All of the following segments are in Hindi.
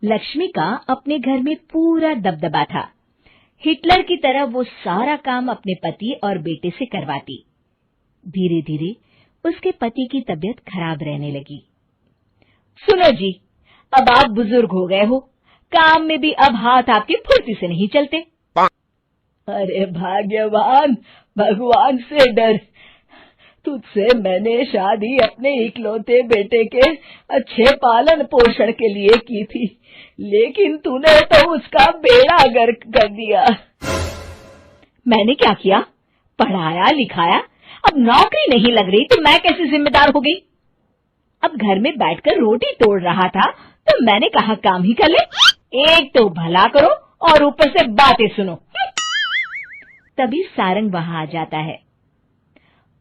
लक्ष्मी का अपने घर में पूरा दबदबा था। हिटलर की तरह वो सारा काम अपने पति और बेटे से करवाती। धीरे धीरे उसके पति की तबीयत खराब रहने लगी। सुनो जी, अब आप बुजुर्ग हो गए हो, काम में भी अब हाथ आपके फुर्ती से नहीं चलते। अरे भाग्यवान, भगवान से डर। तुझसे मैंने शादी अपने इकलौते बेटे के अच्छे पालन पोषण के लिए की थी, लेकिन तूने तो उसका बेड़ा गर्क कर दिया। मैंने क्या किया? पढ़ाया लिखाया, अब नौकरी नहीं लग रही तो मैं कैसे जिम्मेदार हो गई? अब घर में बैठकर रोटी तोड़ रहा था तो मैंने कहा काम ही कर ले। एक तो भला करो और ऊपर से बातें सुनो। तभी सारंग वहां आ जाता है।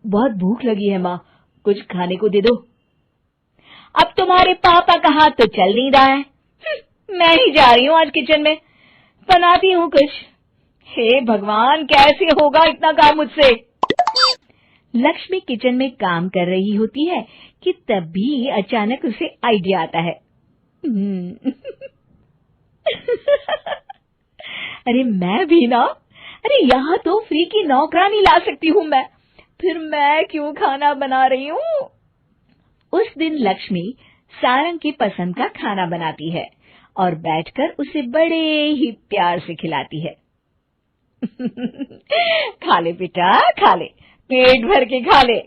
बहुत भूख लगी है माँ, कुछ खाने को दे दो। अब तुम्हारे पापा का हाथ तो चल नहीं रहा है। मैं ही जा रही हूँ आज किचन में, बनाती हूँ कुछ। हे भगवान, कैसे होगा इतना काम मुझसे? लक्ष्मी किचन में काम कर रही होती है कि तभी अचानक उसे आइडिया आता है। अरे मैं भी ना, अरे यहाँ तो फ्री की नौकरानी ला सकती हूँ मैं, फिर मैं क्यों खाना बना रही हूँ? उस दिन लक्ष्मी सारंग की पसंद का खाना बनाती है और बैठकर उसे बड़े ही प्यार से खिलाती है। खा ले बेटा, खा ले, पेट भर के खा ले।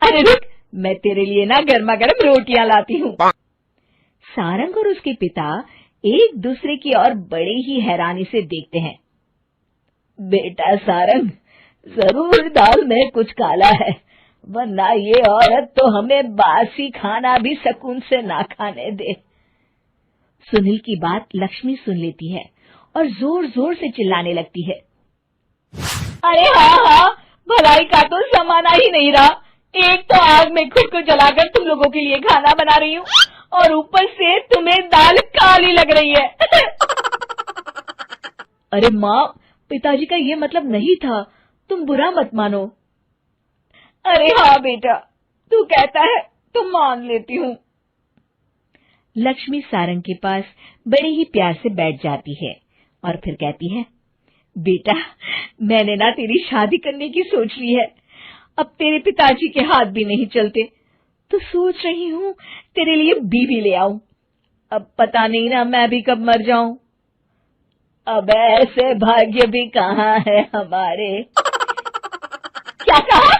अरे रुक, मैं तेरे लिए ना गर्मा गर्म रोटियां लाती हूँ। सारंग और उसके पिता एक दूसरे की ओर बड़े ही हैरानी से देखते हैं। बेटा सारंग, जरूर दाल में कुछ काला है, वरना ये औरत तो हमें बासी खाना भी सुकून से ना खाने दे। सुनील की बात लक्ष्मी सुन लेती है और जोर जोर से चिल्लाने लगती है। अरे हाँ, भलाई का तो जमाना ही नहीं रहा। एक तो आग में खुद को जलाकर तुम लोगों के लिए खाना बना रही हूँ और ऊपर से तुम्हें दाल काली लग रही है। अरे माँ, पिताजी का ये मतलब नहीं था, तुम बुरा मत मानो। अरे हाँ बेटा, तू कहता है तो मान लेती हूँ। लक्ष्मी सारंग के पास बड़े ही प्यार से बैठ जाती है और फिर कहती है, बेटा मैंने ना तेरी शादी करने की सोच ली है। अब तेरे पिताजी के हाथ भी नहीं चलते तो सोच रही हूँ तेरे लिए बीवी ले आऊं। अब पता नहीं ना मैं भी कब मर जाऊं। अब ऐसे भाग्य भी कहाँ है हमारे। क्या कहा?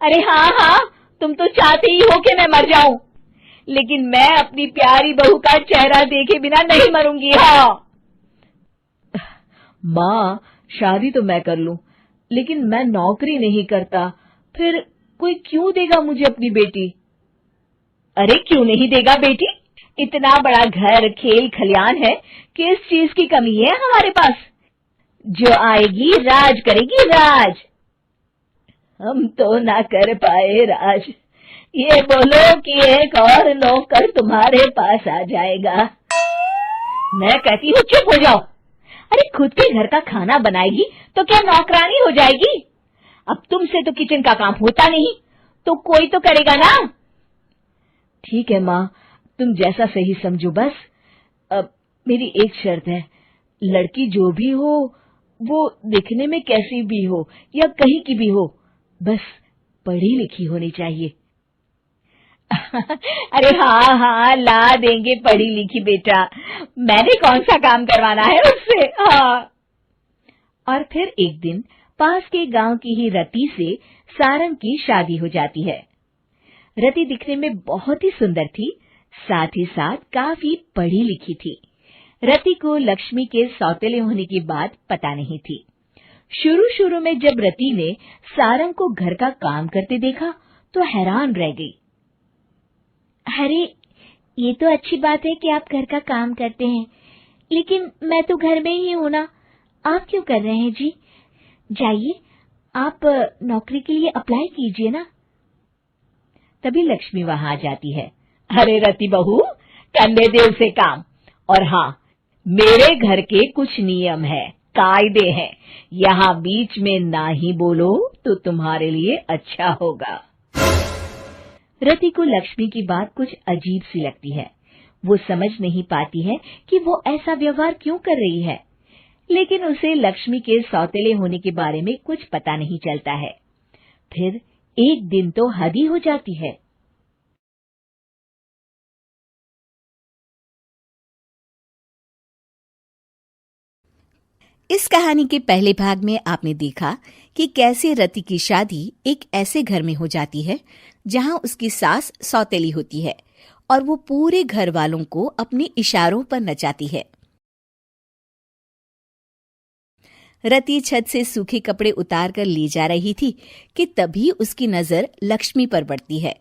अरे हाँ, तुम तो चाहते ही हो कि मैं मर जाऊं, लेकिन मैं अपनी प्यारी बहू का चेहरा देखे बिना नहीं मरूंगी। हाँ माँ, शादी तो मैं कर लूं, लेकिन मैं नौकरी नहीं करता, फिर कोई क्यों देगा मुझे अपनी बेटी? अरे क्यों नहीं देगा बेटी? इतना बड़ा घर, खेल खलियान है, किस चीज की कमी है हमारे पास? जो आएगी राज करेगी, राज। हम तो ना कर पाए राज, ये बोलो कि एक और नौकर तुम्हारे पास आ जाएगा। मैं कहती हूँ चुप हो जाओ। अरे खुद के घर का खाना बनाएगी तो क्या नौकरानी हो जाएगी? अब तुमसे तो किचन का काम होता नहीं, तो कोई तो करेगा ना। ठीक है माँ, तुम जैसा सही समझो बस। अब मेरी एक शर्त है, लड़की जो भी हो वो दिखने में कैसी भी हो या कहीं की भी हो, बस पढ़ी लिखी होनी चाहिए। अरे हाँ, ला देंगे पढ़ी लिखी बेटा, मैंने कौन सा काम करवाना है उससे। हाँ। और फिर एक दिन पास के गांव की ही रति से सारंग की शादी हो जाती है। रति दिखने में बहुत ही सुंदर थी, साथ ही साथ काफी पढ़ी लिखी थी। रति को लक्ष्मी के सौतेले होने की बात पता नहीं थी। शुरू में जब रति ने सारंग को घर का काम करते देखा तो हैरान रह गई। अरे ये तो अच्छी बात है कि आप घर का काम करते हैं, लेकिन मैं तो घर में ही हूं ना, आप क्यों कर रहे हैं जी? जाइए आप नौकरी के लिए अप्लाई कीजिए ना। तभी लक्ष्मी वहां आ जाती है। अरे रति बहू, करने दे उसे काम। और हाँ, मेरे घर के कुछ नियम है, कायदे हैं, यहाँ बीच में ना ही बोलो तो तुम्हारे लिए अच्छा होगा। रति को लक्ष्मी की बात कुछ अजीब सी लगती है। वो समझ नहीं पाती है कि वो ऐसा व्यवहार क्यों कर रही है, लेकिन उसे लक्ष्मी के सौतेले होने के बारे में कुछ पता नहीं चलता है। फिर एक दिन तो हद ही हो जाती है। इस कहानी के पहले भाग में आपने देखा कि कैसे रति की शादी एक ऐसे घर में हो जाती है जहां उसकी सास सौतेली होती है और वो पूरे घर वालों को अपने इशारों पर नचाती है। रति छत से सूखे कपड़े उतार कर ले जा रही थी कि तभी उसकी नजर लक्ष्मी पर पड़ती है,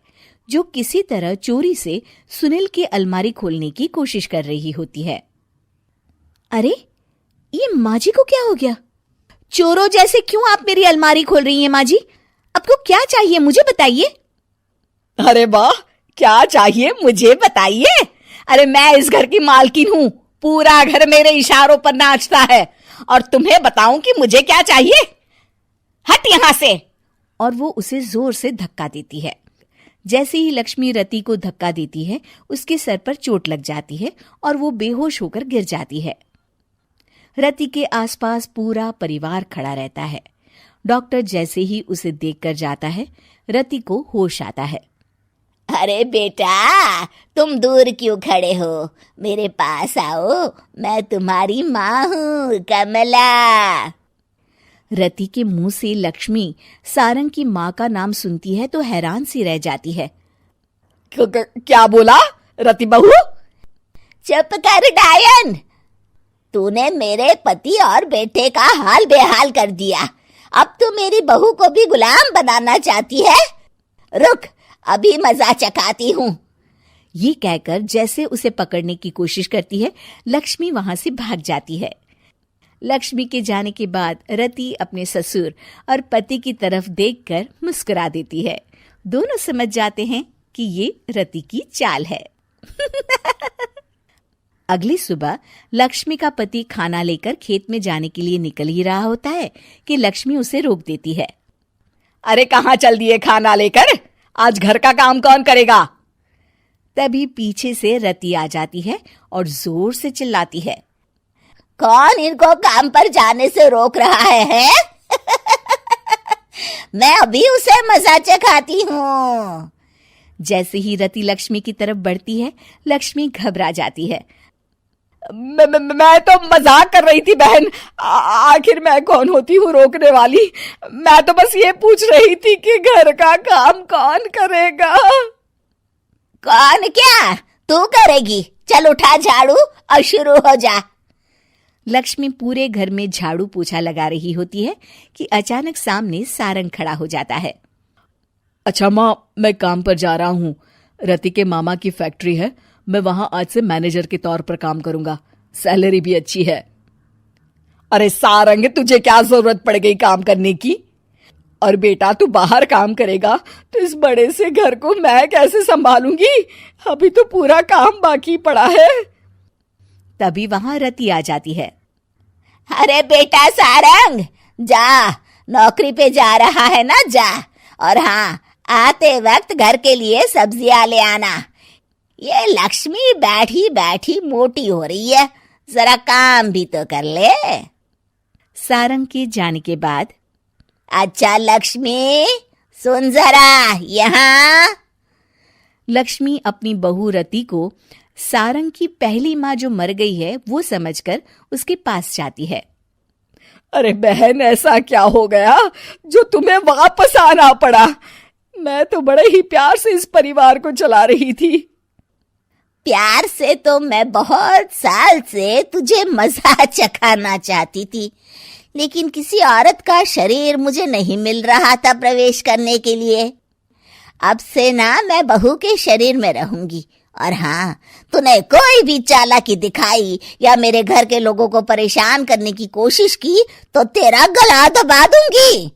जो किसी तरह चोरी से सुनील की अलमारी खोलने की कोशिश कर रही होती है। अरे, ये माँ जी को क्या हो गया? चोरों जैसे क्यों आप मेरी अलमारी खोल रही हैं माँ जी? आपको क्या चाहिए मुझे बताइए। अरे वाह, क्या चाहिए मुझे बताइए। अरे मैं इस घर की मालकिन हूँ, पूरा घर मेरे इशारों पर नाचता है और तुम्हें बताऊं कि मुझे क्या चाहिए? हट यहाँ से। और वो उसे जोर से धक्का देती है। जैसे ही लक्ष्मी रति को धक्का देती है, उसके सर पर चोट लग जाती है और वो बेहोश होकर गिर जाती है। रति के आसपास पूरा परिवार खड़ा रहता है। डॉक्टर जैसे ही उसे देखकर जाता है, रति को होश आता है। अरे बेटा, तुम दूर क्यों खड़े हो? मेरे पास आओ, मैं तुम्हारी माँ हूँ, कमला। रति के मुंह से लक्ष्मी सारंग की माँ का नाम सुनती है तो हैरान सी रह जाती है। क्या बोला रति बहू? चुप कर डायन, तूने मेरे पति और बेटे का हाल बेहाल कर दिया। अब तू मेरी बहू को भी गुलाम बनाना चाहती है? रुक, अभी मजा चखाती हूँ। ये कहकर जैसे उसे पकड़ने की कोशिश करती है, लक्ष्मी वहां से भाग जाती है। लक्ष्मी के जाने के बाद रति अपने ससुर और पति की तरफ देखकर मुस्कुरा देती है। दोनों समझ जाते हैं कि ये रति की चाल है। अगली सुबह लक्ष्मी का पति खाना लेकर खेत में जाने के लिए निकल ही रहा होता है कि लक्ष्मी उसे रोक देती है। अरे कहाँ चल दिए खाना लेकर? आज घर का काम कौन करेगा? तभी पीछे से रति आ जाती है और जोर से चिल्लाती है। कौन इनको काम पर जाने से रोक रहा है? मैं अभी उसे मजा चखाती हूँ। जैसे ही रति लक्ष्मी की तरफ बढ़ती है, लक्ष्मी घबरा जाती है। मैं तो मजाक कर रही थी बहन। आखिर मैं कौन होती हूँ रोकने वाली? मैं तो बस ये पूछ रही थी कि घर का काम कौन करेगा? कौन क्या? तू करेगी। चल उठा झाड़ू और शुरू हो जा। लक्ष्मी पूरे घर में झाड़ू पोछा लगा रही होती है कि अचानक सामने सारंग खड़ा हो जाता है। अच्छा माँ, मैं काम पर जा रहा हूँ। रति के मामा की फैक्ट्री है, मैं वहां आज से मैनेजर के तौर पर काम करूंगा। सैलरी भी अच्छी है। अरे सारंग, तुझे क्या जरूरत पड़ गई काम करने की? और बेटा तू बाहर काम करेगा तो इस बड़े से घर को मैं कैसे संभालूंगी? अभी तो पूरा काम बाकी पड़ा है। तभी वहां रति आ जाती है। अरे बेटा सारंग, जा, नौकरी पे जा रहा है ना, जा। और हाँ, आते वक्त घर के लिए सब्जियां ले आना। ये लक्ष्मी बैठी बैठी मोटी हो रही है, जरा काम भी तो कर ले। सारंग के जाने के बाद, अच्छा लक्ष्मी, सुन जरा यहाँ। लक्ष्मी अपनी बहू रति को सारंग की पहली माँ जो मर गई है वो समझकर उसके पास जाती है। अरे बहन, ऐसा क्या हो गया जो तुम्हें वापस आना पड़ा? मैं तो बड़े ही प्यार से इस परिवार को चला रही थी। प्यार से तो मैं बहुत साल से तुझे मजा चखाना चाहती थी, लेकिन किसी औरत का शरीर मुझे नहीं मिल रहा था प्रवेश करने के लिए। अब से ना मैं बहू के शरीर में रहूंगी। और हाँ, तूने कोई भी चालाकी दिखाई या मेरे घर के लोगों को परेशान करने की कोशिश की तो तेरा गला दबा दूंगी।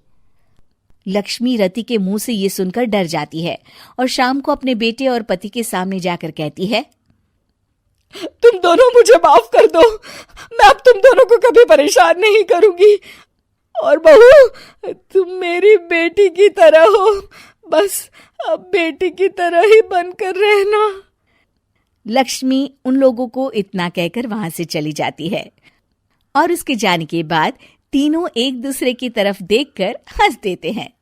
लक्ष्मी रति के मुंह से ये सुनकर डर जाती है और शाम को अपने बेटे और पति के सामने जाकर कहती है, तुम दोनों मुझे माफ कर दो। मैं अब तुम दोनों को कभी परेशान नहीं करूंगी। और बहू, तुम मेरी बेटी की तरह हो, बस अब बेटी की तरह ही बनकर रहना। लक्ष्मी उन लोगों को इतना कहकर वहां से चली जाती है और उसके जाने के बाद तीनों एक दूसरे की तरफ देखकर हंस देते हैं।